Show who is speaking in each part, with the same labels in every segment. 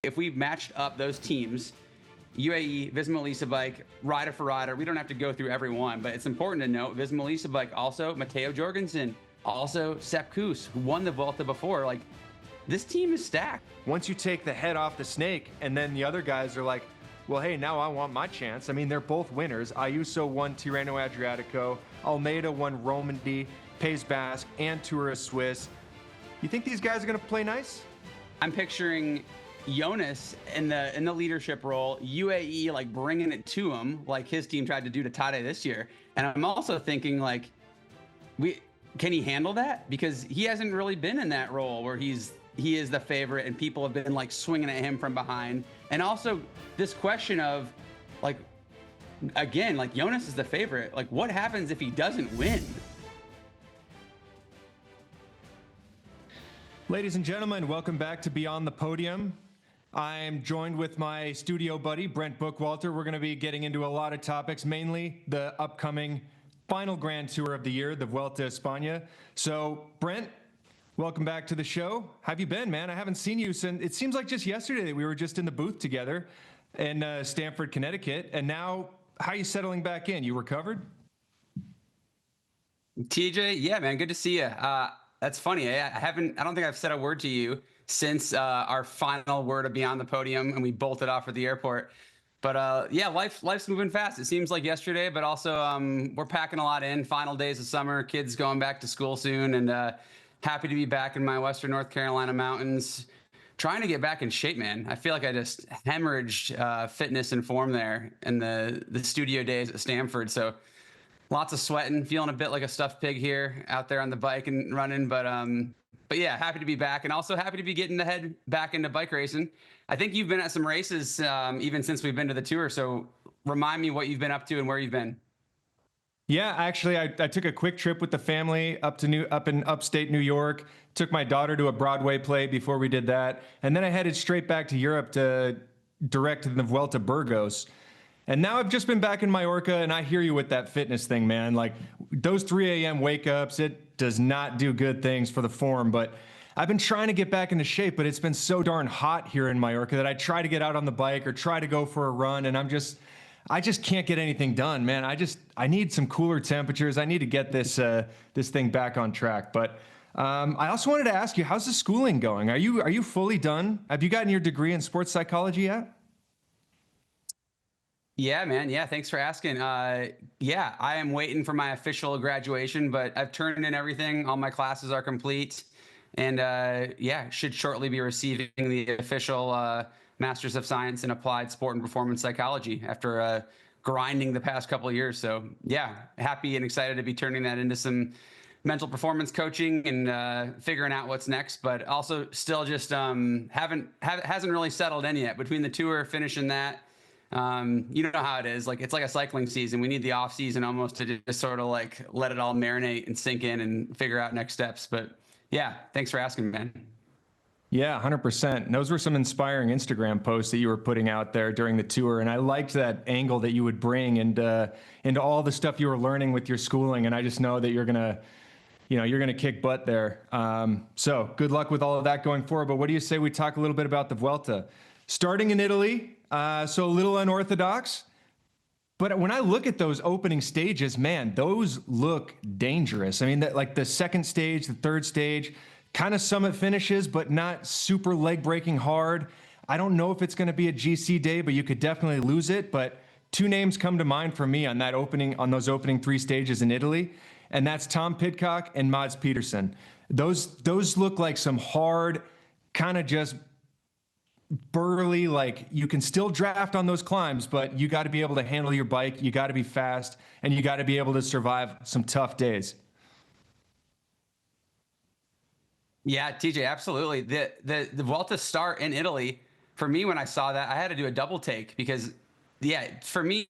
Speaker 1: if we matched up those teams, UAE, Visma Lease Bike, rider for rider, we don't have to go through every one, but it's important to note Visma Lease Bike, also Matteo Jorgensen, also Sepp Kuss, who won the Vuelta before. Like, this team is stacked.
Speaker 2: Once you take the head off the snake, and then the other guys are like, well, hey, now I want my chance. I mean, they're both winners. Ayuso won Tirreno Adriatico, Almeida won Romandy, Pays Basque, and Tour of Swiss. You think these guys are going to play nice?
Speaker 1: I'm picturing Jonas in the leadership role, UAE like bringing it to him like his team tried to do to Tadej this year. And I'm also thinking, like, can he handle that? Because he hasn't really been in that role where he is the favorite and people have been like swinging at him from behind. And also this question of, like, again, like, Jonas is the favorite. Like, what happens if he doesn't win?
Speaker 2: Ladies and gentlemen, welcome back to Beyond the Podium. I'm joined with my studio buddy, Brent Bookwalter. We're going to be getting into a lot of topics, mainly the upcoming final Grand Tour of the year, the Vuelta a España. So, Brent, welcome back to the show. How have you been, man? I haven't seen you since, it seems like just yesterday that we were just in the booth together in Stamford, Connecticut. And now, how are you settling back in? You recovered?
Speaker 1: TJ, yeah, man, good to see you. That's funny. I don't think I've said a word to you since our final word of Beyond the Podium, and we bolted off at the airport. But yeah, life's moving fast. It seems like yesterday, but also we're packing a lot in. Final days of summer, kids going back to school soon, and happy to be back in my Western North Carolina mountains, trying to get back in shape, man. I feel like I just hemorrhaged fitness and form there in the studio days at Stamford. So lots of sweating, feeling a bit like a stuffed pig here out there on the bike and running. But yeah, happy to be back, and also happy to be getting the head back into bike racing. I think you've been at some races even since we've been to the tour. So remind me what you've been up to and where you've been.
Speaker 2: Yeah, actually, I took a quick trip with the family up in upstate New York. Took my daughter to a Broadway play before we did that, and then I headed straight back to Europe to direct the Vuelta Burgos. And now I've just been back in Mallorca, and I hear you with that fitness thing, man. Like, those 3 a.m. wake-ups, it does not do good things for the form. But I've been trying to get back into shape, but it's been so darn hot here in Mallorca that I try to get out on the bike or try to go for a run, and I just can't get anything done, man. I need some cooler temperatures. I need to get this thing back on track. But I also wanted to ask you, how's the schooling going? Are you fully done? Have you gotten your degree in sports psychology yet?
Speaker 1: Yeah, man. Yeah, thanks for asking. Yeah, I am waiting for my official graduation, but I've turned in everything. All my classes are complete. And yeah, should shortly be receiving the official Masters of Science in Applied Sport and Performance Psychology after grinding the past couple of years. So yeah, happy and excited to be turning that into some mental performance coaching and figuring out what's next, but also still just hasn't really settled in yet between the tour, finishing that. You know how it is. Like, it's like a cycling season. We need the off season almost to just sort of like let it all marinate and sink in and figure out next steps. But yeah, thanks for asking, man.
Speaker 2: Yeah, 100%. Those were some inspiring Instagram posts that you were putting out there during the tour. And I liked that angle that you would bring into all the stuff you were learning with your schooling. And I just know that you're going to kick butt there. So good luck with all of that going forward. But what do you say we talk a little bit about the Vuelta? Starting in Italy, so a little unorthodox. But when I look at those opening stages, man, those look dangerous. I mean, like the second stage, the third stage, kind of summit finishes, but not super leg breaking hard. I don't know if it's going to be a GC day, but you could definitely lose it. But two names come to mind for me on those opening three stages in Italy, and that's Tom Pidcock and Mads Pedersen. Those look like some hard, kind of just burly, like you can still draft on those climbs, but you got to be able to handle your bike. You got to be fast, and you got to be able to survive some tough days.
Speaker 1: Yeah, TJ, absolutely. The Vuelta start in Italy, for me, when I saw that, I had to do a double take because, yeah, for me,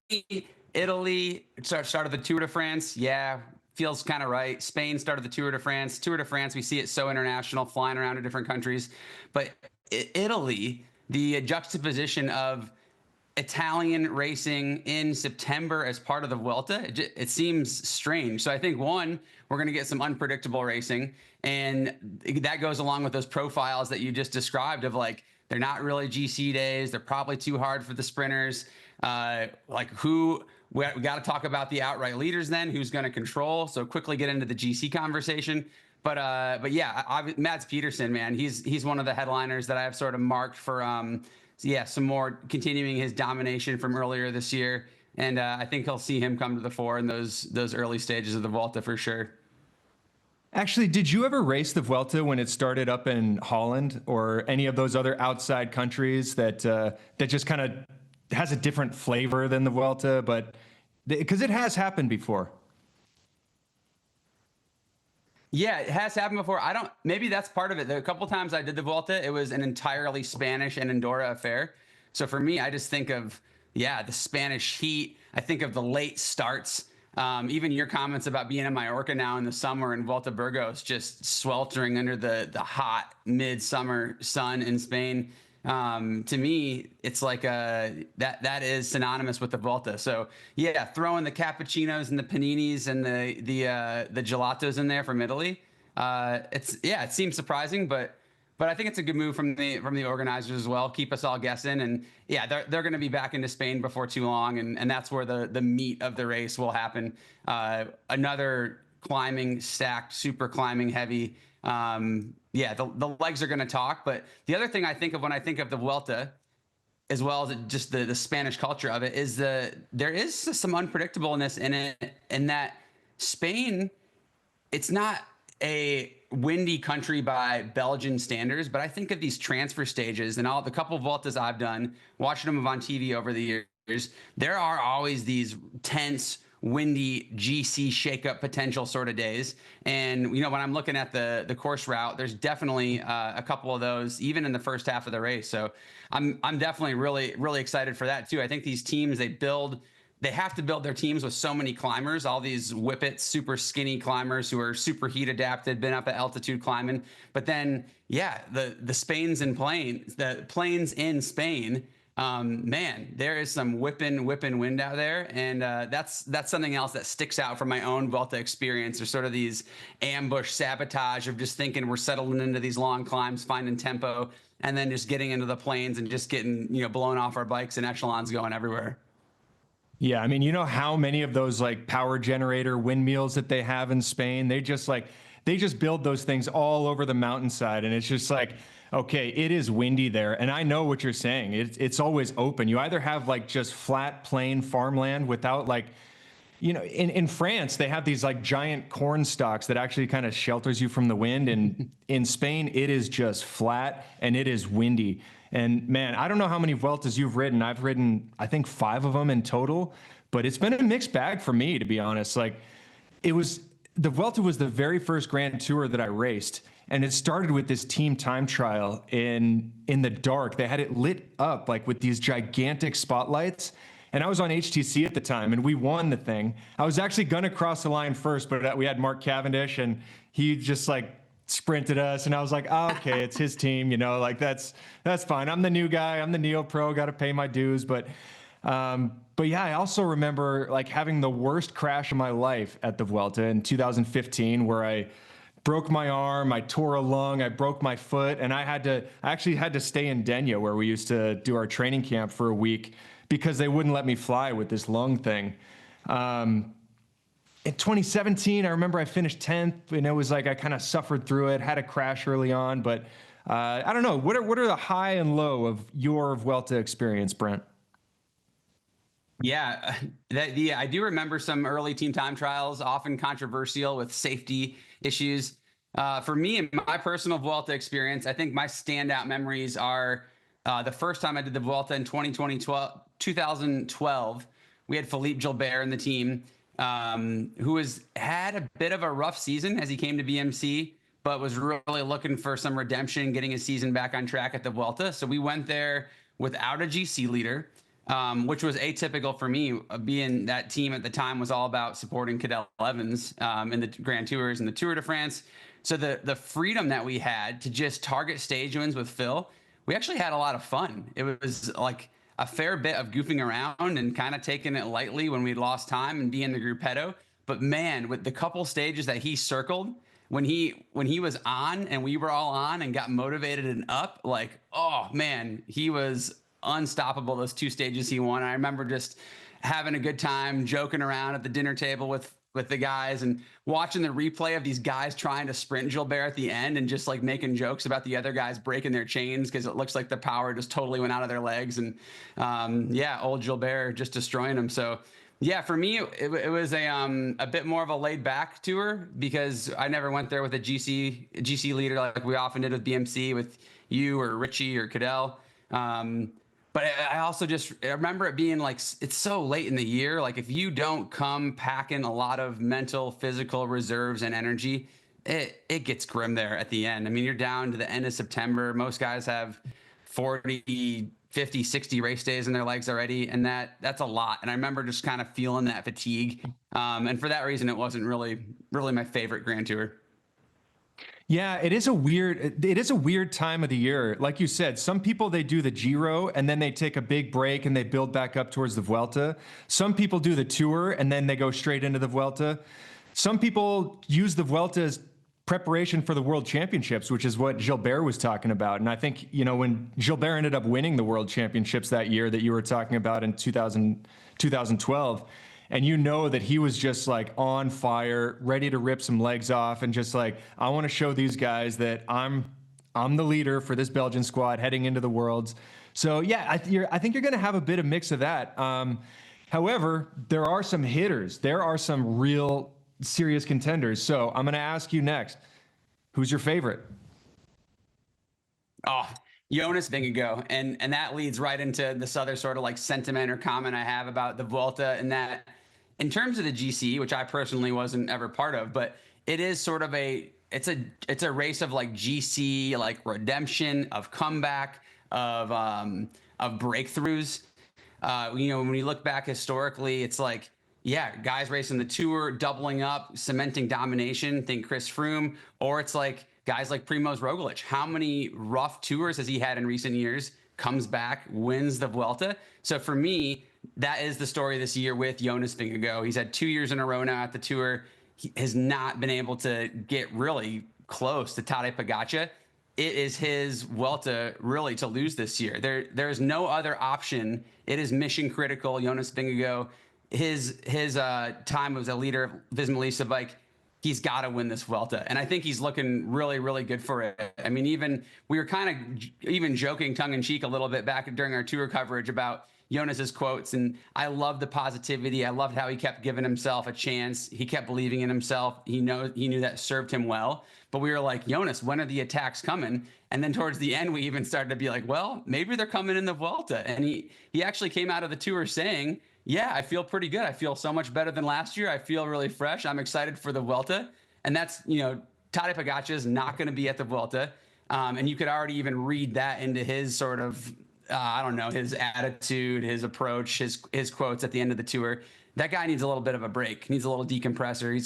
Speaker 1: Italy started the Tour de France. Yeah, feels kind of right. Spain started the Tour de France. Tour de France, we see it so international, flying around to different countries. But Italy, the juxtaposition of Italian racing in September as part of the Vuelta, it seems strange. So I think, one, we're going to get some unpredictable racing, and that goes along with those profiles that you just described of like They're not really GC days. They're probably too hard for the sprinters. We got to talk about the outright leaders then, who's going to control. So quickly get into the GC conversation. But yeah, Mads Peterson, man, he's one of the headliners that I have sort of marked for, some more continuing his domination from earlier this year. And I think he'll see him come to the fore in those early stages of the Vuelta for sure.
Speaker 2: Actually, did you ever race the Vuelta when it started up in Holland or any of those other outside countries that just kind of has a different flavor than the Vuelta? But because it has happened before.
Speaker 1: Yeah, it has happened before. Maybe that's part of it. A couple times I did the Vuelta, it was an entirely Spanish and Andorra affair. So for me, I just think of, the Spanish heat. I think of the late starts. Even your comments about being in Mallorca now in the summer and Vuelta Burgos, just sweltering under the hot midsummer sun in Spain. To me, it's like that is synonymous with the Vuelta. So yeah, throwing the cappuccinos and the paninis and the gelatos in there from Italy. It seems surprising, but I think it's a good move from the organizers as well. Keep us all guessing, and yeah, they're going to be back into Spain before too long, and that's where the meat of the race will happen. Another climbing stacked, super climbing heavy. The legs are going to talk. But the other thing I think of when I think of the Vuelta, as well as just the Spanish culture of it, is there is some unpredictableness in it, in that Spain, it's not a windy country by Belgian standards, but I think of these transfer stages and all the couple of Vueltas I've done, watching them on TV over the years, there are always these tense, windy GC shakeup potential sort of days. And, when I'm looking at the course route, there's definitely a couple of those, even in the first half of the race. So I'm definitely really, really excited for that too. I think these teams, they have to build their teams with so many climbers, all these whippets, super skinny climbers who are super heat adapted, been up at altitude climbing. But then, the the plains in Spain, man, there is some whipping wind out there. And that's something else that sticks out from my own Vuelta experience. There's sort of these ambush sabotage of just thinking we're settling into these long climbs, finding tempo, and then just getting into the plains and just getting, blown off our bikes and echelons going everywhere.
Speaker 2: Yeah, I mean, you know how many of those like power generator windmills that they have in Spain? They just build those things all over the mountainside, and it's just like, okay, it is windy there, and I know what you're saying. It's always open. You either have like just flat, plain farmland without like, in France they have these like giant corn stalks that actually kind of shelters you from the wind, and in Spain it is just flat and it is windy. And man, I don't know how many Vueltas you've ridden. I've ridden, I think 5 of them in total, but it's been a mixed bag for me, to be honest. Like the Vuelta was the very first Grand Tour that I raced. And it started with this team time trial in the dark. They had it lit up like with these gigantic spotlights. And I was on HTC at the time, and we won the thing. I was actually going to cross the line first, but we had Mark Cavendish, and he just like sprinted us, and I was like, oh, okay, it's his team, like that's fine. I'm the new guy. I'm the neo pro. Got to pay my dues. But yeah, I also remember like having the worst crash of my life at the Vuelta in 2015, where I broke my arm, I tore a lung, I broke my foot, and I actually had to stay in Denia, where we used to do our training camp, for a week because they wouldn't let me fly with this lung thing. In 2017, I remember I finished 10th, and it was like I kind of suffered through it, had a crash early on, but I don't know. What are the high and low of your Vuelta experience, Brent?
Speaker 1: Yeah, I do remember some early team time trials, often controversial with safety issues. For me, in my personal Vuelta experience, I think my standout memories are the first time I did the Vuelta in 2012. We had Philippe Gilbert in the team, who had a bit of a rough season as he came to BMC, but was really looking for some redemption, getting his season back on track at the Vuelta. So we went there without a GC leader, which was atypical for me, being that team at the time was all about supporting Cadel Evans in the Grand Tours and the Tour de France. So the freedom that we had to just target stage wins with Phil, we actually had a lot of fun. It was like a fair bit of goofing around and kind of taking it lightly when we lost time and being the gruppetto. But man, with the couple stages that he circled, when he was on and we were all on and got motivated and up, like, oh man, he was unstoppable those two stages he won. I remember just having a good time, joking around at the dinner table with the guys and watching the replay of these guys trying to sprint Gilbert at the end and just like making jokes about the other guys breaking their chains because it looks like the power just totally went out of their legs. And yeah, old Gilbert just destroying them. So yeah, for me, it was a bit more of a laid back tour because I never went there with a GC leader like we often did with BMC with you or Richie or Cadell. But I also just remember it being like, it's so late in the year. Like if you don't come packing a lot of mental, physical reserves and energy, it gets grim there at the end. I mean, you're down to the end of September. Most guys have 40, 50, 60 race days in their legs already. And that's a lot. And I remember just kind of feeling that fatigue. And for that reason, it wasn't really my favorite Grand Tour.
Speaker 2: Yeah, it is a weird time of the year. Like you said, some people, they do the Giro and then they take a big break and they build back up towards the Vuelta. Some people do the Tour and then they go straight into the Vuelta. Some people use the Vuelta as preparation for the World Championships, which is what Gilbert was talking about. And I think, when Gilbert ended up winning the World Championships that year that you were talking about in 2012, and that he was just like on fire, ready to rip some legs off and just like, I want to show these guys that I'm the leader for this Belgian squad heading into the Worlds. So yeah, I think you're going to have a bit of mix of that. However, there are some hitters. There are some real serious contenders. So I'm going to ask you next, who's your favorite?
Speaker 1: Oh, Jonas Vingegaard. And that leads right into this other sort of like sentiment or comment I have about the Vuelta, and that in terms of the GC, which I personally wasn't ever part of, but it is sort of it's a race of like GC, like redemption, of comeback, of breakthroughs. When we look back historically, it's like, yeah, guys racing the Tour, doubling up, cementing domination, think Chris Froome, or it's like guys like Primož Roglič. How many rough tours has he had in recent years? Comes back, wins the Vuelta. So for me, that is the story this year with Jonas Vingegaard. He's had 2 years in a row now at the Tour. He has not been able to get really close to Tadej Pogacar. It is his Vuelta really to lose this year. There is no other option. It is mission critical. Jonas Vingegaard, his time as a leader of Visma bike, he's got to win this Vuelta. And I think he's looking really, really good for it. I mean, we were kind of even joking tongue in cheek a little bit back during our Tour coverage about Jonas's quotes. And I love the positivity. I loved how he kept giving himself a chance. He kept believing in himself. He knew that served him well. But we were like, Jonas, when are the attacks coming? And then towards the end, we even started to be like, well, maybe they're coming in the Vuelta. And he actually came out of the Tour saying, yeah, I feel pretty good. I feel so much better than last year. I feel really fresh. I'm excited for the Vuelta. And that's, Tadej Pogacar is not going to be at the Vuelta. And you could already even read that into his sort of, his attitude, his approach, his quotes at the end of the Tour. That guy needs a little bit of a break. Needs a little decompressor. He's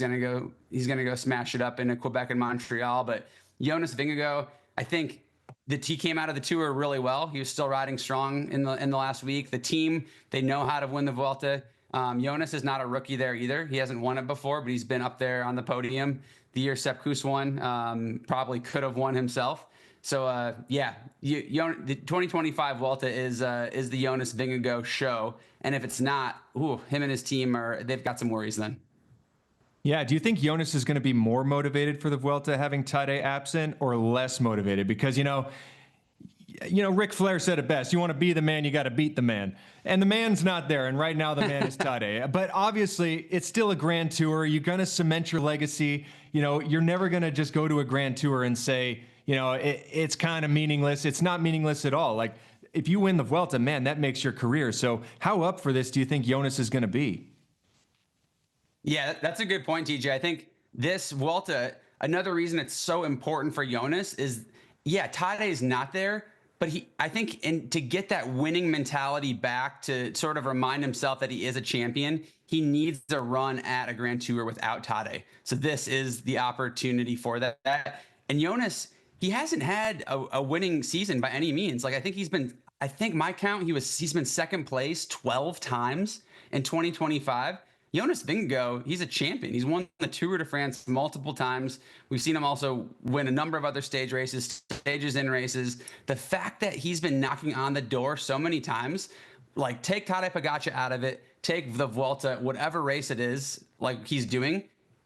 Speaker 1: gonna go smash it up in Quebec and Montreal. But Jonas Vingegaard, I think that he came out of the Tour really well. He was still riding strong in the last week. The team, they know how to win the Vuelta. Jonas is not a rookie there either. He hasn't won it before, but he's been up there on the podium. The year Sepp Kuss won, probably could have won himself. So the 2025 Vuelta is the Jonas Vingegaard show. And if it's not, him and his team they've got some worries then.
Speaker 2: Yeah. Do you think Jonas is going to be more motivated for the Vuelta having Tadej absent, or less motivated? Because, Ric Flair said it best. You want to be the man, you got to beat the man. And the man's not there. And right now the man is Tadej. But obviously it's still a Grand Tour. You're going to cement your legacy. You're never going to just go to a Grand Tour and say, it's kind of meaningless. It's not meaningless at all. Like, if you win the Vuelta, man, that makes your career. So how up for this do you think Jonas is going to be?
Speaker 1: Yeah, that's a good point, TJ. I think this Vuelta, another reason it's so important for Jonas is, Tadej is not there, but I think to get that winning mentality back, to sort of remind himself that he is a champion, he needs a run at a Grand Tour without Tadej. So this is the opportunity for that. And Jonas, he hasn't had a winning season by any means. Like, I think my count, he's been second place 12 times in 2025. Jonas Vingegaard, he's a champion. He's won the Tour de France multiple times. We've seen him also win a number of other stage races, stages in races. The fact that he's been knocking on the door so many times, like take Tadej Pogacar out of it, take the Vuelta, whatever race it is, like he's doing,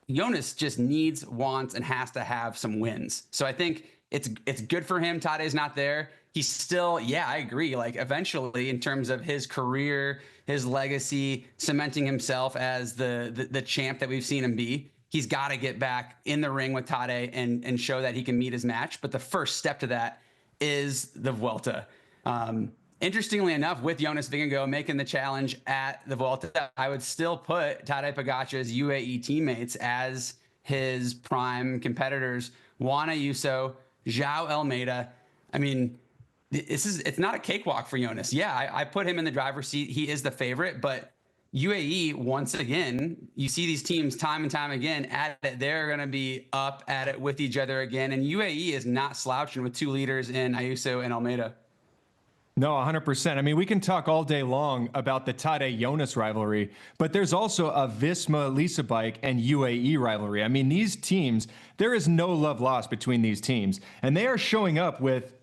Speaker 1: Jonas just needs, wants, and has to have some wins. So I think it's good for him. Tadej's not there. He's still, yeah, I agree. Like eventually, in terms of his career, his legacy, cementing himself as the champ that we've seen him be, he's got to get back in the ring with Tadej and show that he can meet his match. But the first step to that is the Vuelta. Interestingly enough, with Jonas Vingegaard making the challenge at the Vuelta, I would still put Tadej Pogacar's UAE teammates as his prime competitors. Juan Ayuso, Joao Almeida. I mean, it's not a cakewalk for Jonas. Yeah, I put him in the driver's seat. He is the favorite, but UAE, once again, you see these teams time and time again at it. They're going to be up at it with each other again. And UAE is not slouching with two leaders in Ayuso and Almeida.
Speaker 2: No, 100%. I mean, we can talk all day long about the Tadej-Jonas rivalry, but there's also a Visma-Lisa Bike and UAE rivalry. I mean, these teams, there is no love lost between these teams, and they are showing up with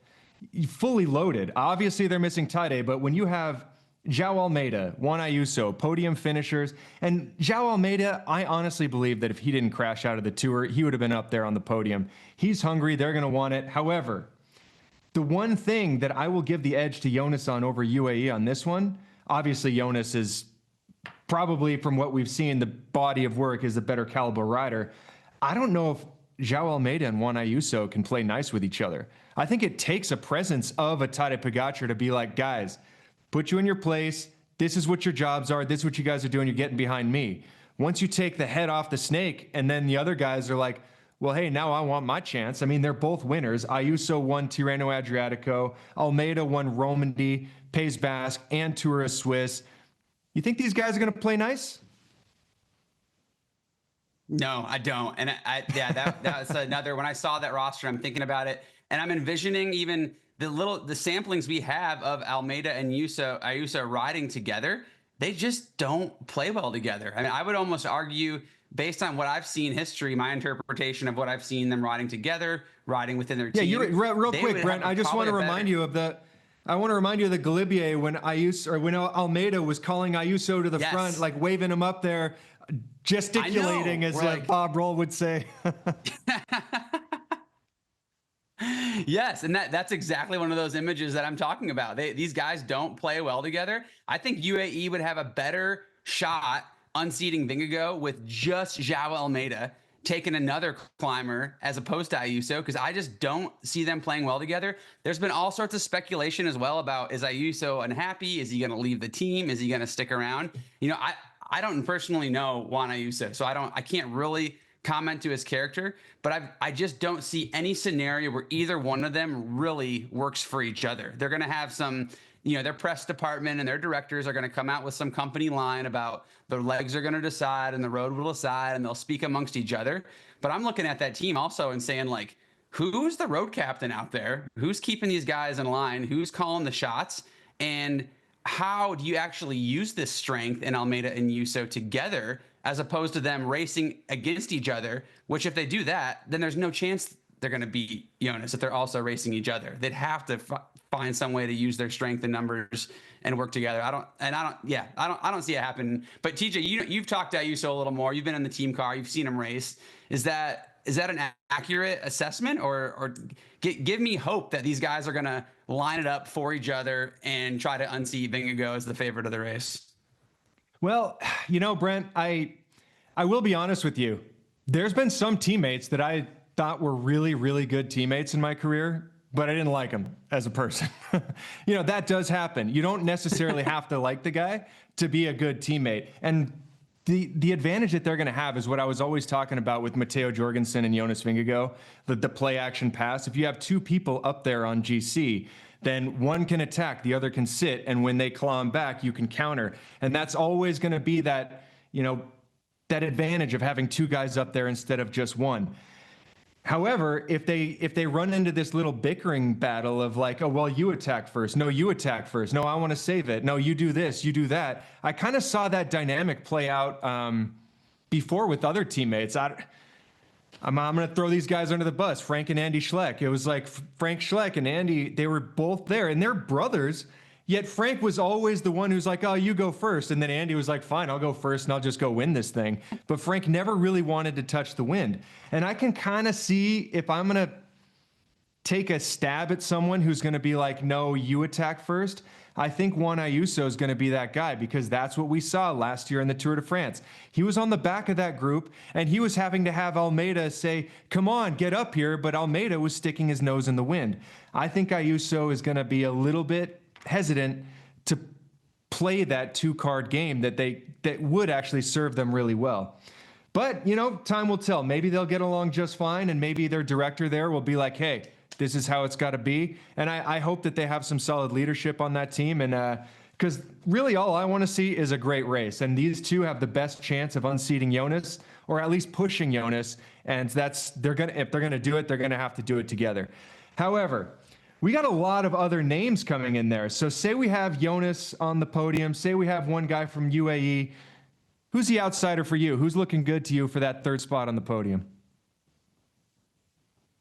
Speaker 2: fully loaded. Obviously, they're missing Tadej, but when you have Joao Almeida, Juan Ayuso, podium finishers, and Joao Almeida, I honestly believe that if he didn't crash out of the Tour, he would have been up there on the podium. He's hungry. They're going to want it. However, the one thing that I will give the edge to Jonas on over UAE on this one, obviously Jonas is probably, from what we've seen, the body of work is a better caliber rider. I don't know if Joao Almeida and Juan Ayuso can play nice with each other. I think it takes a presence of a Tadej Pogacar to be like, guys, put you in your place. This is what your jobs are. This is what you guys are doing. You're getting behind me. Once you take the head off the snake, and then the other guys are like, well, hey, now I want my chance. I mean, they're both winners. Ayuso won Tirreno Adriatico. Almeida won Romandy, Pays Basque, and Tour of Swiss. You think these guys are going to play nice?
Speaker 1: No, I don't. And that's another, when I saw that roster, I'm thinking about it, and I'm envisioning even the samplings we have of Almeida and Ayuso riding together. They just don't play well together. I mean, I would almost argue, based on what I've seen, history, my interpretation of what I've seen them riding together, riding within their team.
Speaker 2: Yeah, real quick, Brent. I just want to remind you of the Galibier when Almeida was calling Ayuso to the front, like waving him up there, gesticulating, as Bob Roll would say.
Speaker 1: Yes, and that's exactly one of those images that I'm talking about. These guys don't play well together. I think UAE would have a better shot unseating Vingegaard with just Joao Almeida taking another climber as opposed to Ayuso, because I just don't see them playing well together. There's been all sorts of speculation as well about, is Ayuso unhappy? Is he going to leave the team? Is he going to stick around? You know, I don't personally know Juan Ayuso, so I can't really comment to his character, but I just don't see any scenario where either one of them really works for each other. They're going to have some, their press department and their directors are going to come out with some company line about their legs are going to decide and the road will decide, and they'll speak amongst each other. But I'm looking at that team also and saying, like, who's the road captain out there? Who's keeping these guys in line? Who's calling the shots? And how do you actually use this strength in Almeida and Ayuso together, as opposed to them racing against each other, which if they do that, then there's no chance they're going to beat Jonas if they're also racing each other. They'd have to find some way to use their strength and numbers and work together. I don't see it happen. But Tejay, you've talked to Ayuso a little more. You've been in the team car. You've seen him race. Is that an accurate assessment, or give me hope that these guys are going to line it up for each other and try to unseat Vingegaard as the favorite of the race?
Speaker 2: Well, Brent, I will be honest with you. There's been some teammates that I thought were really, really good teammates in my career, but I didn't like him as a person. That does happen. You don't necessarily have to like the guy to be a good teammate. And the advantage that they're going to have is what I was always talking about with Matteo Jorgensen and Jonas Vingegaard, the play action pass. If you have two people up there on GC, then one can attack, the other can sit, and when they claw back, you can counter. And that's always going to be that, that advantage of having two guys up there instead of just one. However, if they run into this little bickering battle of like, oh, well, you attack first. No, you attack first. No, I want to save it. No, you do this, you do that. I kind of saw that dynamic play out before with other teammates. I'm going to throw these guys under the bus, Frank and Andy Schleck. It was like Frank Schleck and Andy, they were both there, and they're brothers. Yet Frank was always the one who's like, oh, you go first. And then Andy was like, fine, I'll go first and I'll just go win this thing. But Frank never really wanted to touch the wind. And I can kind of see if I'm going to take a stab at someone who's going to be like, no, you attack first. I think Juan Ayuso is going to be that guy, because that's what we saw last year in the Tour de France. He was on the back of that group and he was having to have Almeida say, come on, get up here. But Almeida was sticking his nose in the wind. I think Ayuso is going to be a little bit hesitant to play that two-card game that would actually serve them really well. But, time will tell. Maybe they'll get along just fine, and maybe their director there will be like, hey, this is how it's got to be. And I hope that they have some solid leadership on that team, and because really all I want to see is a great race, and these two have the best chance of unseating Jonas, or at least pushing Jonas, and if they're gonna do it, they're gonna have to do it together. However, we got a lot of other names coming in there. So say we have Jonas on the podium. Say we have one guy from UAE. Who's the outsider for you? Who's looking good to you for that third spot on the podium?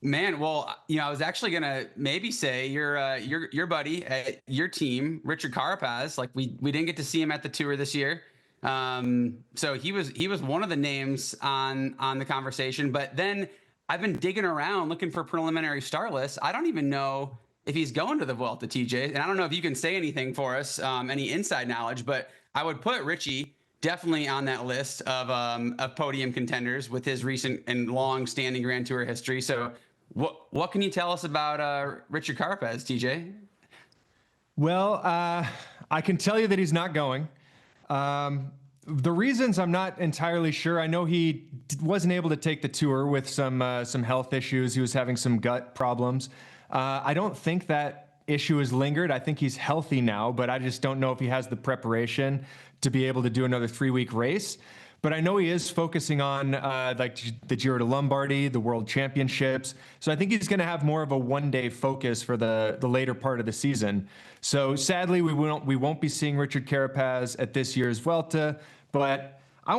Speaker 1: Man, well, I was actually gonna maybe say your buddy, your team, Richard Carapaz. Like we didn't get to see him at the Tour this year, so he was one of the names on the conversation. But then I've been digging around looking for preliminary start lists. I don't even know if he's going to the Vuelta, TJ. And I don't know if you can say anything for us, any inside knowledge, but I would put Richie definitely on that list of podium contenders with his recent and long-standing Grand Tour history. So what can you tell us about Richard Carapaz, TJ?
Speaker 2: Well, I can tell you that he's not going. The reasons I'm not entirely sure. I know he wasn't able to take the Tour with some health issues. He was having some gut problems. I don't think that issue has lingered. I think he's healthy now, but I just don't know if he has the preparation to be able to do another 3-week race. But I know he is focusing on like the Giro de Lombardy, the World Championships. So I think he's going to have more of a one-day focus for the later part of the season. So sadly, we won't be seeing Richard Carapaz at this year's Vuelta. But I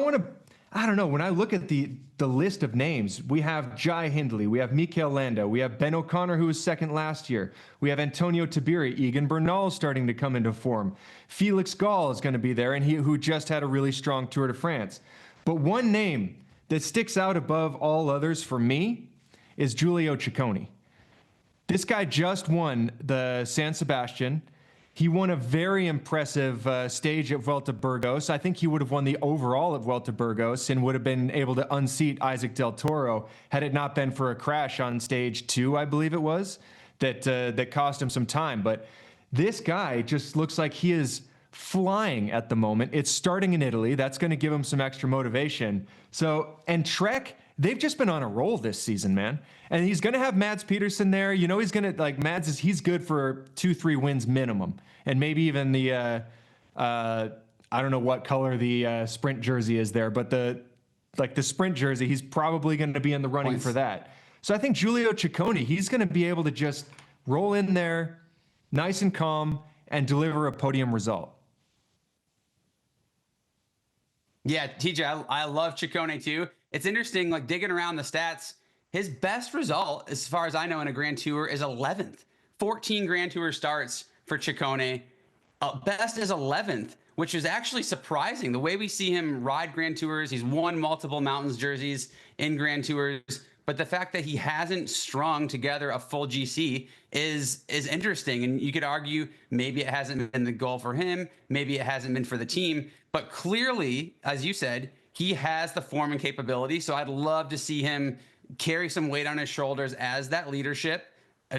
Speaker 2: don't know, when I look at the list of names, we have Jai Hindley, we have Mikel Landa, we have Ben O'Connor, who was second last year. We have Antonio Tabiri, Egan Bernal starting to come into form. Felix Gall is going to be there, and who just had a really strong Tour de France. But one name that sticks out above all others for me is Giulio Ciccone. This guy just won the San Sebastian. He won a very impressive stage at Vuelta Burgos. I think he would have won the overall at Vuelta Burgos and would have been able to unseat Isaac Del Toro had it not been for a crash on stage 2, I believe it was, that cost him some time. But this guy just looks like he is flying at the moment. It's starting in Italy. That's going to give him some extra motivation. So, and Trek, they've just been on a roll this season, man. And he's going to have Mads Pedersen there. He's going to, like, he's good for 2-3 wins minimum. And maybe even the, I don't know what color the sprint jersey is there, but the sprint jersey, he's probably going to be in the running for that. So I think Giulio Ciccone, he's going to be able to just roll in there nice and calm and deliver a podium result.
Speaker 1: Yeah, TJ, I love Ciccone too. It's interesting, like digging around the stats, his best result, as far as I know, in a Grand Tour is 11th. 14 Grand Tour starts for Ciccone. Best is 11th, which is actually surprising. The way we see him ride Grand Tours, he's won multiple mountains jerseys in Grand Tours, but the fact that he hasn't strung together a full GC is interesting. And you could argue maybe it hasn't been the goal for him, maybe it hasn't been for the team, but clearly, as you said, he has the form and capability. So I'd love to see him carry some weight on his shoulders as that leadership.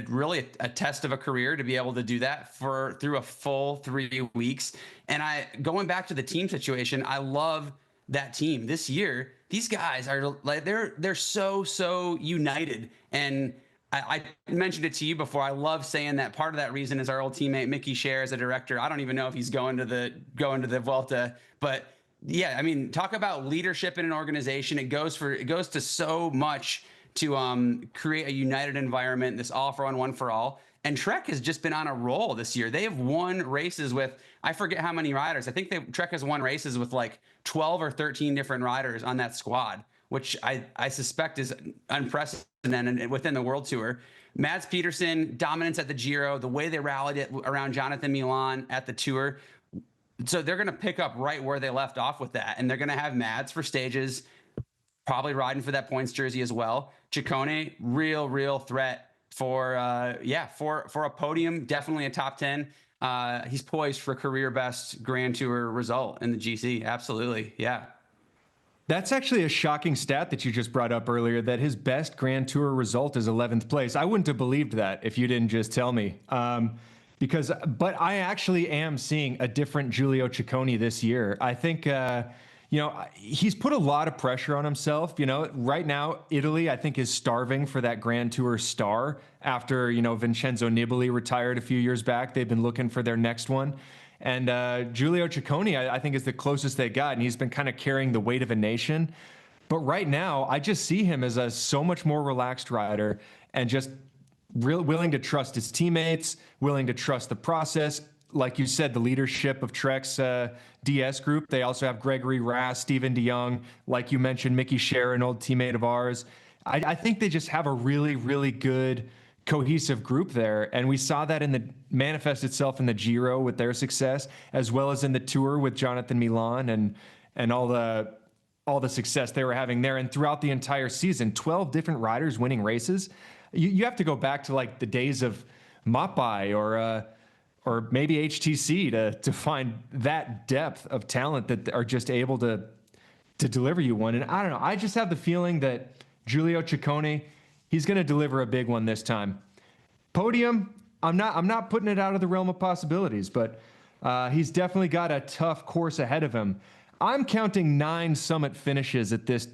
Speaker 1: Really a test of a career to be able to do that through a full 3 weeks. And going back to the team situation, I love that team this year. These guys are like, they're so united. And I mentioned it to you before. I love saying that part of that reason is our old teammate Mickey Scher as a director. I don't even know if he's going to the Vuelta, but yeah, I mean, talk about leadership in an organization. It goes to so much to create a united environment, this all for one for all. And Trek has just been on a roll this year. They have won races with, I forget how many riders. I think Trek has won races with like 12 or 13 different riders on that squad, which I suspect is unprecedented within the World Tour. Mads Pedersen, dominance at the Giro, the way they rallied it around Jonathan Milan at the Tour. So they're going to pick up right where they left off with that. And they're going to have Mads for stages, probably riding for that points jersey as well. Ciccone, real threat for a podium, definitely a top 10. He's poised for career best Grand Tour result in the GC. Absolutely. Yeah.
Speaker 2: That's actually a shocking stat that you just brought up earlier, that his best Grand Tour result is 11th place. I wouldn't have believed that if you didn't just tell me. But I actually am seeing a different Giulio Ciccone this year. I think, he's put a lot of pressure on himself. Right now, Italy, I think, is starving for that Grand Tour star after, Vincenzo Nibali retired a few years back. They've been looking for their next one. And Giulio Ciccone, I think, is the closest they got, and he's been kind of carrying the weight of a nation. But right now, I just see him as a so much more relaxed rider and just willing to trust his teammates, willing to trust the process. Like you said, the leadership of Trek's DS group. They also have Gregory Rass, Steven de Jong, like you mentioned, Mickey Scher, an old teammate of ours. I think they just have a really good cohesive group there. And we saw that manifest itself in the Giro with their success, as well as in the Tour with Jonathan Milan and all the success they were having there. And throughout the entire season, 12 different riders winning races. You have to go back to like the days of Mappai or maybe HTC to find that depth of talent that are just able to deliver you one. And I don't know, I just have the feeling that Giulio Ciccone, he's going to deliver a big one this time. Podium, I'm not putting it out of the realm of possibilities, but he's definitely got a tough course ahead of him. I'm counting 9 summit finishes at this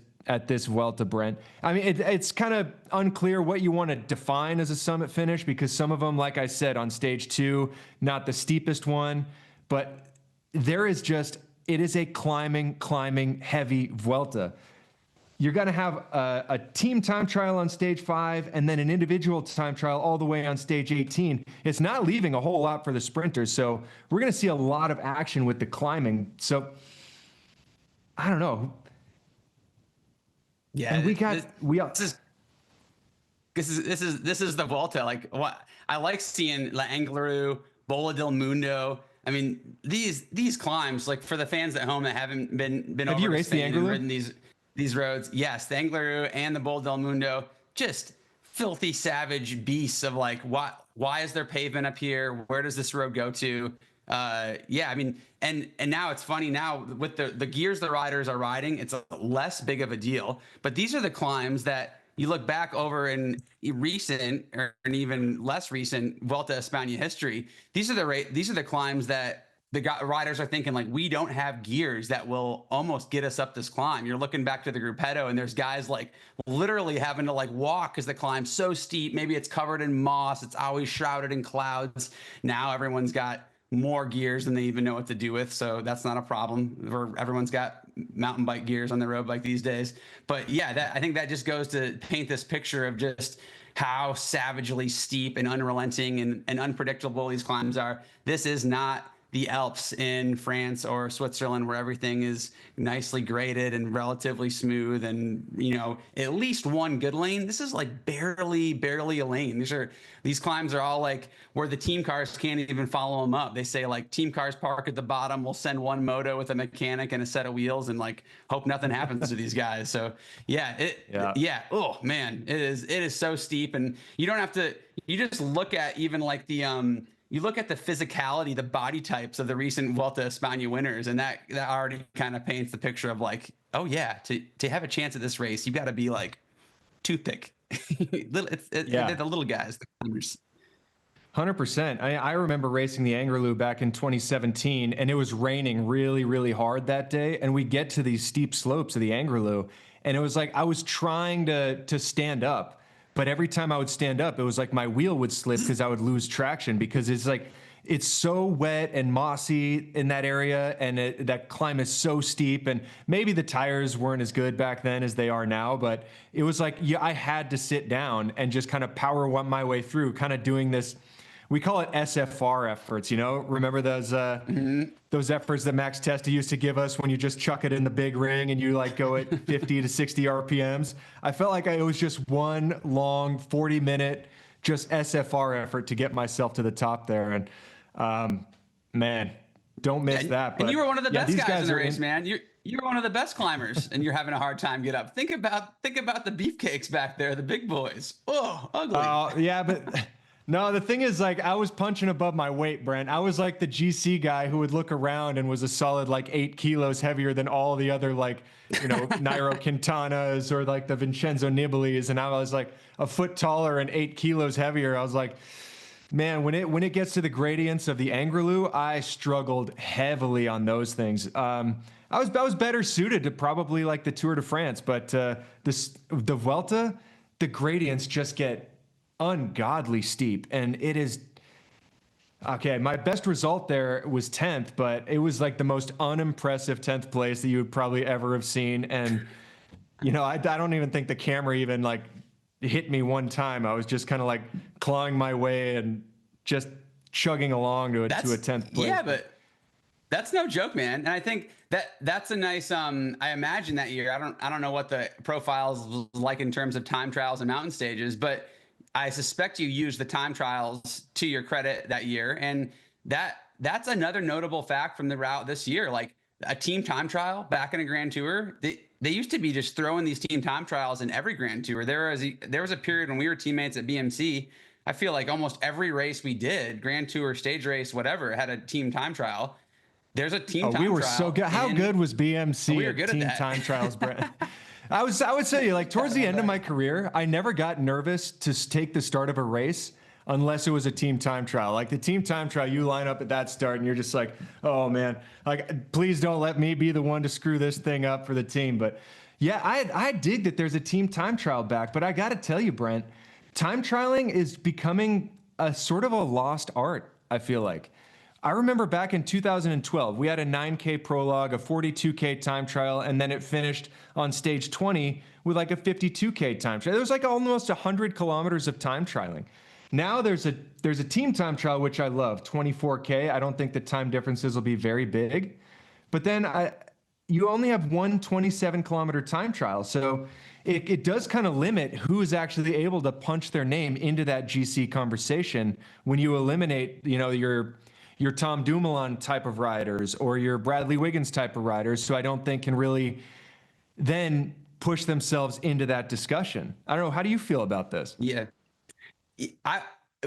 Speaker 2: Vuelta, Brent. I mean, it's kind of unclear what you want to define as a summit finish, because some of them, like I said, on stage 2, not the steepest one, but it is a climbing heavy Vuelta. You're going to have a team time trial on stage 5 and then an individual time trial all the way on stage 18. It's not leaving a whole lot for the sprinters. So we're going to see a lot of action with the climbing. So I don't know.
Speaker 1: Yeah,
Speaker 2: and
Speaker 1: this is the Volta. Like, what I like seeing La Angliru, Bola del Mundo. I mean, these climbs, like, for the fans at home that haven't been
Speaker 2: have
Speaker 1: over
Speaker 2: you
Speaker 1: to
Speaker 2: raced the
Speaker 1: Spain and
Speaker 2: Angliru?
Speaker 1: ridden these roads. Yes, the Angliru and the Bola del Mundo, just filthy savage beasts of like, why is there pavement up here? Where does this road go to? I mean, and now it's funny now with the gears the riders are riding, it's a less big of a deal, but these are the climbs that you look back over in recent or even less recent Vuelta España history. These are the climbs that the riders are thinking, like, we don't have gears that will almost get us up this climb. You're looking back to the Gruppetto, and there's guys like literally having to like walk because the climb's so steep. Maybe it's covered in moss. It's always shrouded in clouds. Now everyone's got more gears than they even know what to do with, so that's not a problem. Everyone's got mountain bike gears on their road bike these days. But yeah, I think that just goes to paint this picture of just how savagely steep and unrelenting and unpredictable these climbs are. This is not the Alps in France or Switzerland, where everything is nicely graded and relatively smooth and, at least one good lane. This is like barely a lane. These climbs are all like where the team cars can't even follow them up. They say like team cars park at the bottom. We'll send one moto with a mechanic and a set of wheels and like hope nothing happens to these guys. So yeah. Oh man, it is so steep, and you just look at even like you look at the physicality, the body types of the recent Vuelta España winners, and that already kind of paints the picture of like, oh yeah, to have a chance at this race, you've got to be like toothpick. They're the little guys, the climbers.
Speaker 2: 100%. I remember racing the Angliru back in 2017, and it was raining really hard that day, and we get to these steep slopes of the Angliru, and it was like I was trying to stand up. But every time I would stand up, it was like my wheel would slip because I would lose traction, because it's like it's so wet and mossy in that area, and that climb is so steep. And maybe the tires weren't as good back then as they are now, but it was like, yeah, I had to sit down and just kind of power my way through, kind of doing this. We call it SFR efforts, remember those efforts that Max Testa used to give us when you just chuck it in the big ring and you like go at 50 to 60 RPMs. I felt like it was just one long 40-minute just SFR effort to get myself to the top there. And man, don't miss that.
Speaker 1: But, and you were one of the best guys in the race, man. You're one of the best climbers, and you're having a hard time get up. Think about the beefcakes back there, the big boys. Oh, ugly.
Speaker 2: Yeah, but no, the thing is, like, I was punching above my weight, Brent. I was like the GC guy who would look around and was a solid like 8 kilos heavier than all the other, like, Nairo Quintanas or like the Vincenzo Nibolis. And I was like a foot taller and 8 kilos heavier. I was like, man, when it gets to the gradients of the Angliru, I struggled heavily on those things. I was better suited to probably like the Tour de France, but the Vuelta, the gradients just get ungodly steep, and it is okay. My best result there was 10th, but it was like the most unimpressive 10th place that you would probably ever have seen. And I don't even think the camera even like hit me one time. I was just kind of like clawing my way and just chugging along to a 10th place.
Speaker 1: Yeah, but that's no joke, man. And I think that's a nice I imagine that year, I don't know what the profiles was like in terms of time trials and mountain stages, but I suspect you used the time trials to your credit that year. And that's another notable fact from the route this year. Like a team time trial back in a Grand Tour, they used to be just throwing these team time trials in every Grand Tour. There was a period when we were teammates at BMC. I feel like almost every race we did, Grand Tour, stage race, whatever, had a team time trial. There's a team time trial.
Speaker 2: We were so good. How good was BMC
Speaker 1: we were good
Speaker 2: at team time trials, Brent? I would say, like, towards the end of my career, I never got nervous to take the start of a race unless it was a team time trial. Like the team time trial, you line up at that start and you're just like, oh man, like, please don't let me be the one to screw this thing up for the team. But yeah, I dig that there's a team time trial back, but I got to tell you, Brent, time trialing is becoming a sort of a lost art, I feel like. I remember back in 2012, we had a 9K prologue, a 42K time trial, and then it finished on stage 20 with like a 52K time trial. There was like almost 100 kilometers of time trialing. Now there's a team time trial, which I love, 24K. I don't think the time differences will be very big. But then you only have one 27-kilometer time trial. So it does kind of limit who is actually able to punch their name into that GC conversation when you eliminate, your Tom Dumoulin type of riders or your Bradley Wiggins type of riders, so I don't think can really then push themselves into that discussion. I don't know. How do you feel about this?
Speaker 1: Yeah.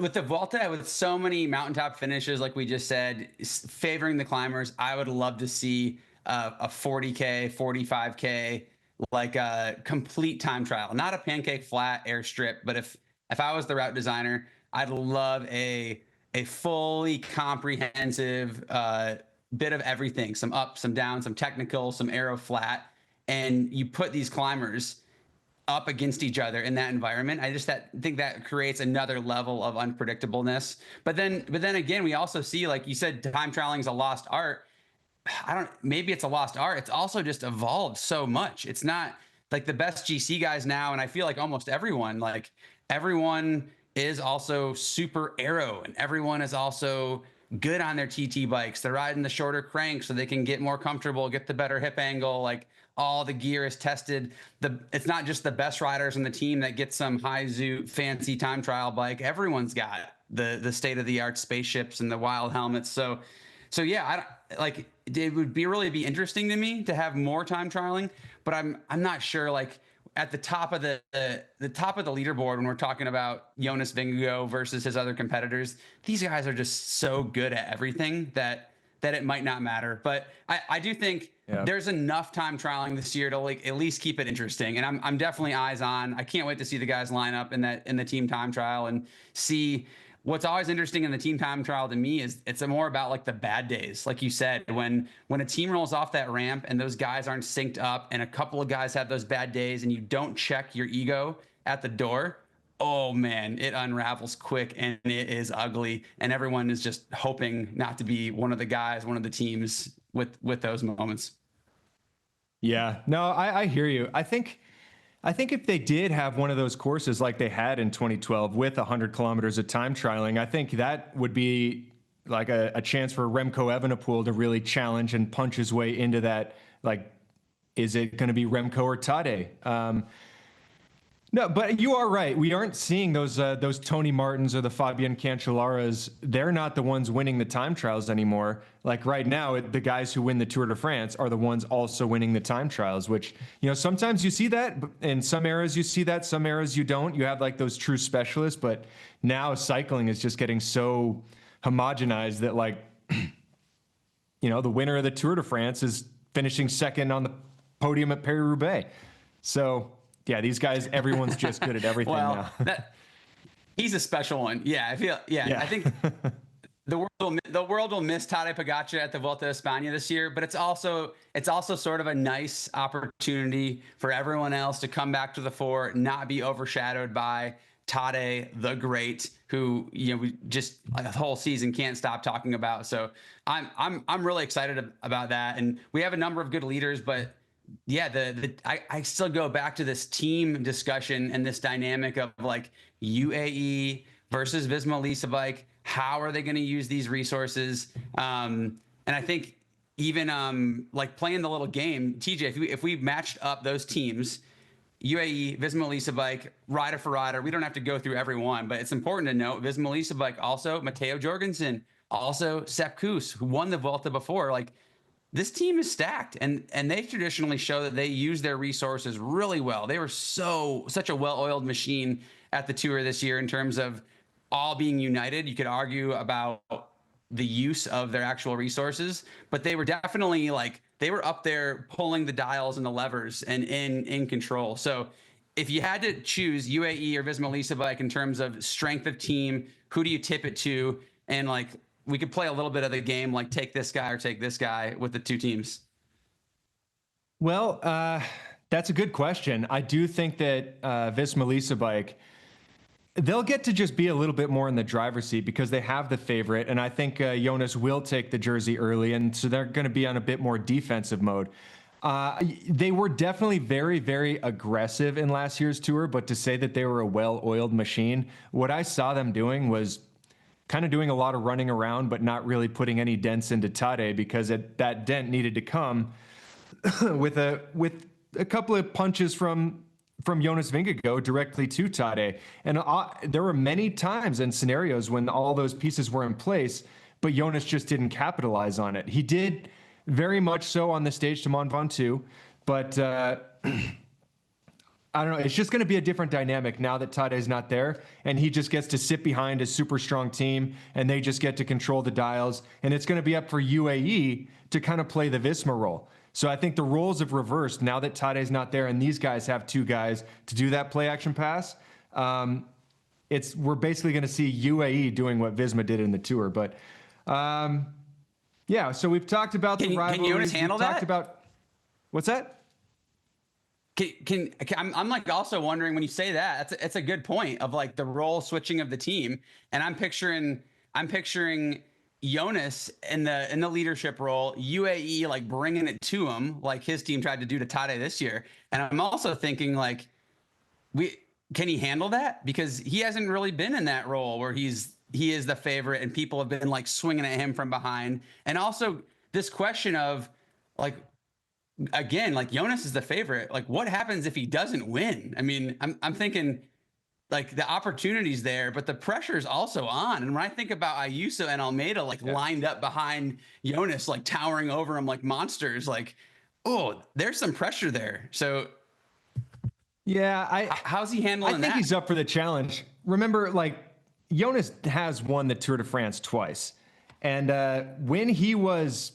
Speaker 1: With the Vuelta, with so many mountaintop finishes, like we just said, favoring the climbers, I would love to see a 40K, 45K, like a complete time trial, not a pancake flat airstrip. But if I was the route designer, I'd love a fully comprehensive bit of everything, some up, some down, some technical, some aero flat, and you put these climbers up against each other in that environment. I just think that creates another level of unpredictableness. But then again, we also see, like you said, time trialing is a lost art. Maybe it's a lost art. It's also just evolved so much. It's not like the best GC guys now, and I feel like almost everyone is also super aero, and everyone is also good on their TT bikes. They're riding the shorter crank so they can get more comfortable, get the better hip angle. Like all the gear is tested. It's not just the best riders on the team that get some high zoot fancy time trial bike. Everyone's got the state of the art spaceships and the wild helmets. So yeah, it would really be interesting to me to have more time trialing, but I'm not sure, like, at the top of the top of the leaderboard, when we're talking about Jonas Vingegaard versus his other competitors, these guys are just so good at everything that it might not matter. But I do think there's enough time trialing this year to like at least keep it interesting. And I'm definitely eyes on. I can't wait to see the guys line up in the team time trial and see. What's always interesting in the team time trial to me is it's more about like the bad days. Like you said, when a team rolls off that ramp and those guys aren't synced up and a couple of guys have those bad days and you don't check your ego at the door, oh man, it unravels quick and it is ugly. And everyone is just hoping not to be one of the guys, one of the teams with those moments.
Speaker 2: Yeah, no, I hear you. I think if they did have one of those courses like they had in 2012 with 100 kilometers of time trialing, I think that would be like a chance for Remco Evenepoel to really challenge and punch his way into that. Like, is it going to be Remco or Tadej? No, but you are right. We aren't seeing those Tony Martins or the Fabian Cancellara's. They're not the ones winning the time trials anymore. Like right now, the guys who win the Tour de France are the ones also winning the time trials, which, sometimes you see that. In some eras you see that, some eras you don't. You have like those true specialists, but now cycling is just getting so homogenized that like, the winner of the Tour de France is finishing second on the podium at Paris-Roubaix. So yeah, these guys, everyone's just good at everything now.
Speaker 1: He's a special one. Yeah, I think the world will miss Tadej Pogacar at the Vuelta a España this year, but it's also sort of a nice opportunity for everyone else to come back to the fore, not be overshadowed by Tadej the Great, who we just the whole season can't stop talking about. So I'm really excited about that, and we have a number of good leaders, but yeah, I still go back to this team discussion and this dynamic of like UAE versus Visma Leasebike. How are they going to use these resources? And I think even like playing the little game, TJ, if we matched up those teams, UAE, Visma Leasebike, rider for rider, we don't have to go through every one, but it's important to note Visma Leasebike, also Matteo Jorgensen, also Sepp Kuss, who won the Vuelta before. Like, this team is stacked, and they traditionally show that they use their resources really well. They were such a well-oiled machine at the Tour this year in terms of all being united. You could argue about the use of their actual resources, but they were definitely they were up there pulling the dials and the levers and in control. So if you had to choose UAE or Visma Leasebike in terms of strength of team, who do you tip it to? And we could play a little bit of the game, like take this guy or take this guy with the two teams.
Speaker 2: Well, that's a good question. I do think that Visma Leasebike, they'll get to just be a little bit more in the driver's seat because they have the favorite. And I think Jonas will take the jersey early. And so they're going to be on a bit more defensive mode. They were definitely very, very aggressive in last year's Tour. But to say that they were a well-oiled machine, what I saw them doing was kind of doing a lot of running around, but not really putting any dents into Tadej, because that dent needed to come with a couple of punches from Jonas Vingegaard directly to Tadej. And there were many times and scenarios when all those pieces were in place, but Jonas just didn't capitalize on it. He did very much so on the stage to Mont Ventoux, but I don't know. It's just going to be a different dynamic now that Tadej's not there, and he just gets to sit behind a super strong team, and they just get to control the dials. And it's going to be up for UAE to kind of play the Visma role. So I think the roles have reversed now that Tadej's not there, and these guys have two guys to do that play action pass. We're basically going to see UAE doing what Visma did in the Tour. But yeah, so we've talked about the rivalries.
Speaker 1: Can Jonas handle that?
Speaker 2: What's that?
Speaker 1: I'm also wondering, when you say that, it's a good point of the role switching of the team, and I'm picturing Jonas in the leadership role, UAE bringing it to him like his team tried to do to Tadej this year, and I'm also thinking can he handle that, because he hasn't really been in that role where he is the favorite and people have been swinging at him from behind, and also this question of again, Jonas is the favorite. What happens if he doesn't win? I mean, I'm thinking the opportunity's there, but the pressure's also on. And when I think about Ayuso and Almeida lined up behind Jonas, towering over him like monsters, there's some pressure there. So
Speaker 2: yeah,
Speaker 1: how's he handling that?
Speaker 2: I think he's up for the challenge. Remember, Jonas has won the Tour de France twice. And when he was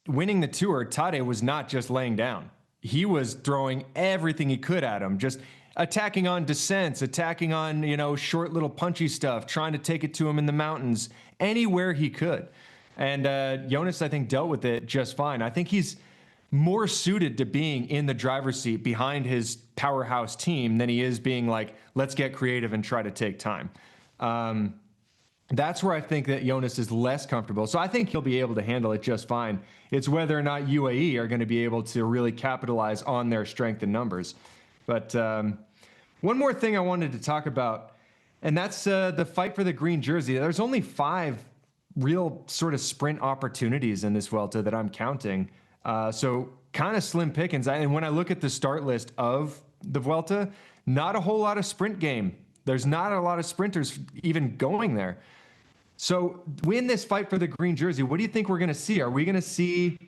Speaker 2: winning the Tour, Tadej was not just laying down. He was throwing everything he could at him, just attacking on descents, attacking on, short little punchy stuff, trying to take it to him in the mountains, anywhere he could. And Jonas, I think, dealt with it just fine. I think he's more suited to being in the driver's seat behind his powerhouse team than he is being like, let's get creative and try to take time. That's where I think that Jonas is less comfortable. So I think he'll be able to handle it just fine. It's whether or not UAE are going to be able to really capitalize on their strength in numbers. But one more thing I wanted to talk about, and that's the fight for the green jersey. There's only 5 real sort of sprint opportunities in this Vuelta that I'm counting. So kind of slim pickings. And when I look at the start list of the Vuelta, not a whole lot of sprint game. There's not a lot of sprinters even going there. So in this fight for the green jersey, what do you think we're going to see? Are we going to see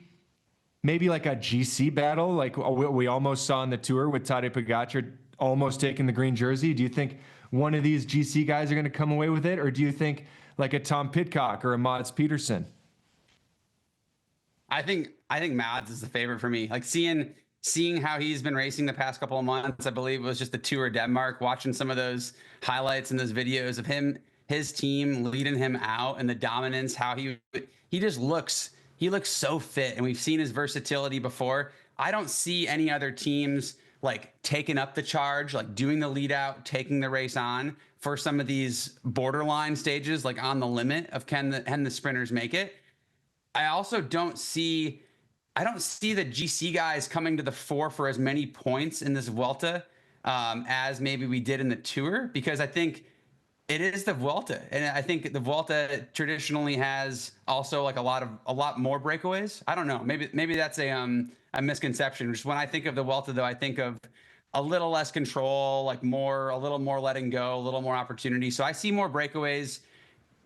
Speaker 2: maybe like a GC battle like what we almost saw on the Tour with Tadej Pogacar almost taking the green jersey? Do you think one of these GC guys are going to come away with it? Or do you think like a Tom Pidcock or a Mads Pedersen?
Speaker 1: I think Mads is the favorite for me. Like seeing how he's been racing the past couple of months. I believe it was just the Tour of Denmark, watching some of those highlights and those videos of his team leading him out and the dominance, how he just looks so fit. And we've seen his versatility before. I don't see any other teams like taking up the charge, like doing the lead out, taking the race on for some of these borderline stages, like on the limit of can the sprinters make it. I also don't see the GC guys coming to the fore for as many points in this Vuelta as maybe we did in the Tour, because I think it is the Vuelta, and I think the Vuelta traditionally has also like a lot more breakaways. I don't know. Maybe that's a misconception. Just when I think of the Vuelta, though, I think of a little less control, like a little more letting go, a little more opportunity. So I see more breakaways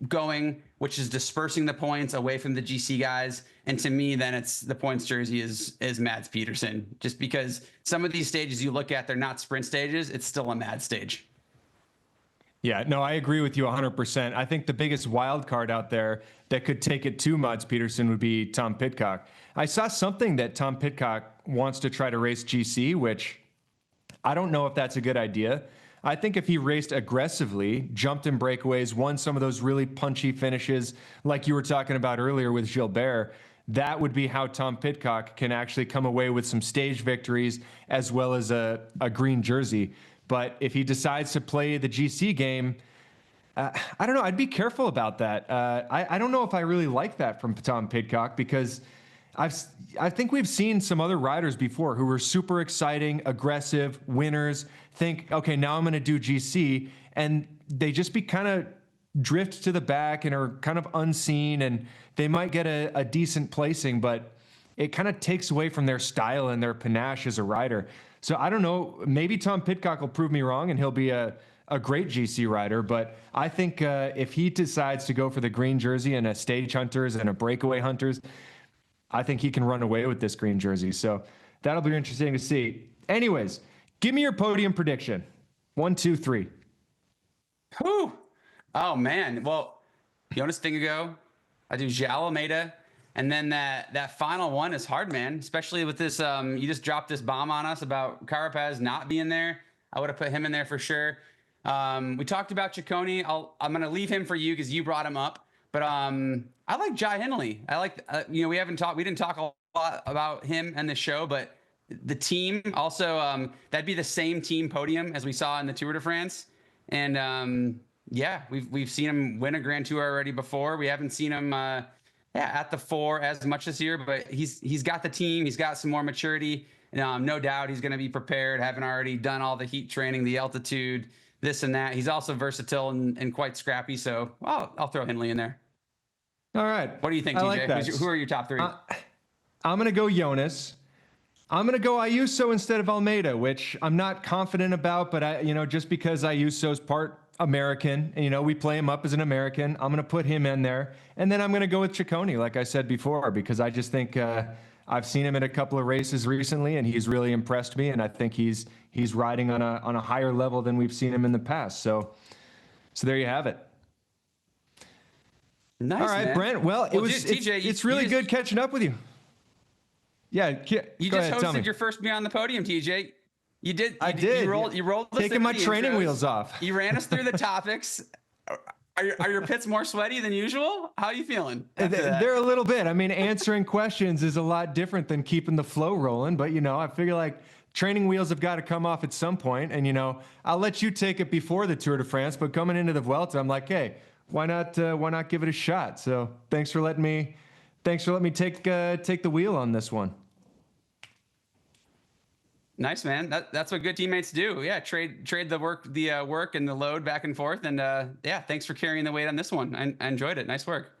Speaker 1: going, which is dispersing the points away from the GC guys. And to me, then it's the points jersey is Mads Pedersen, just because some of these stages you look at, they're not sprint stages. It's still a Mads stage.
Speaker 2: Yeah, no, I agree with you 100%. I think the biggest wild card out there that could take it to Mads Pedersen would be Tom Pidcock. I saw something that Tom Pidcock wants to try to race GC, which I don't know if that's a good idea. I think if he raced aggressively, jumped in breakaways, won some of those really punchy finishes like you were talking about earlier with Gilbert, that would be how Tom Pidcock can actually come away with some stage victories as well as a green jersey. But if he decides to play the GC game, I don't know. I'd be careful about that. I don't know if I really like that from Tom Pidcock, because I think we've seen some other riders before who were super exciting, aggressive, winners, think, okay, now I'm going to do GC, and they just be kind of drift to the back and are kind of unseen, and they might get a decent placing, but it kind of takes away from their style and their panache as a rider. So I don't know, maybe Tom Pidcock will prove me wrong and he'll be a great GC rider, but I think if he decides to go for the green jersey and a stage hunters and a breakaway hunters, I think he can run away with this green jersey. So that'll be interesting to see. Anyways, give me your podium prediction. 1, 2, 3.
Speaker 1: Whew. Oh man. Well, Jonas Vingegaard, I do Joao Almeida. And then that final one is hard, man, especially with this. You just dropped this bomb on us about Carapaz not being there. I would have put him in there for sure. We talked about Ciccone. I'm going to leave him for you because you brought him up. But I like Jai Hindley. I like, we didn't talk a lot about him and the show, but the team also, that'd be the same team podium as we saw in the Tour de France. And yeah, we've seen him win a Grand Tour already before. We haven't seen him at the 4 as much this year, but he's got the team. He's got some more maturity. No doubt he's going to be prepared, having already done all the heat training, the altitude, this and that. He's also versatile and quite scrappy. So I'll throw Hindley in there.
Speaker 2: All right.
Speaker 1: What do you think,
Speaker 2: TJ?
Speaker 1: Like who are your top 3?
Speaker 2: I'm going to go Jonas. I'm going to go Ayuso instead of Almeida, which I'm not confident about, but just because Ayuso's part American, and, we play him up as an American, I'm going to put him in there. And then I'm going to go with Ciccone, like I said before, because I just think I've seen him in a couple of races recently, and he's really impressed me. And I think he's riding on a higher level than we've seen him in the past. So there you have it.
Speaker 1: Nice.
Speaker 2: All right,
Speaker 1: man.
Speaker 2: Brent. Well,
Speaker 1: TJ,
Speaker 2: it's really good catching up with you. Yeah,
Speaker 1: you just hosted your first Beyond the Podium, TJ. You did.
Speaker 2: I did.
Speaker 1: You rolled us
Speaker 2: taking my training wheels off.
Speaker 1: You ran us through the topics. Are your pits more sweaty than usual? How are you feeling after that?
Speaker 2: They're a little bit. I mean, answering questions is a lot different than keeping the flow rolling. But, I figure like training wheels have got to come off at some point. And, I'll let you take it before the Tour de France. But coming into the Vuelta, I'm like, hey, why not give it a shot? So thanks for letting me take the wheel on this one. Nice,
Speaker 1: man. That's what good teammates do. Yeah, trade the work and the load back and forth. And yeah, thanks for carrying the weight on this one. I enjoyed it. Nice work.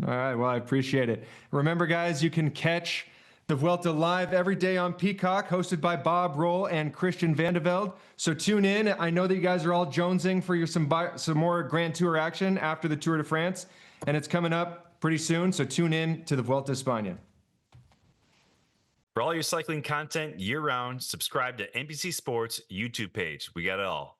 Speaker 2: All right, well, I appreciate it. Remember, guys, you can catch the Vuelta live every day on Peacock, hosted by Bob Roll and Christian Vandevelde. So tune in. I know that you guys are all jonesing for some more Grand Tour action after the Tour de France, and it's coming up pretty soon. So tune in to the Vuelta España.
Speaker 3: For all your cycling content year-round, subscribe to NBC Sports YouTube page. We got it all.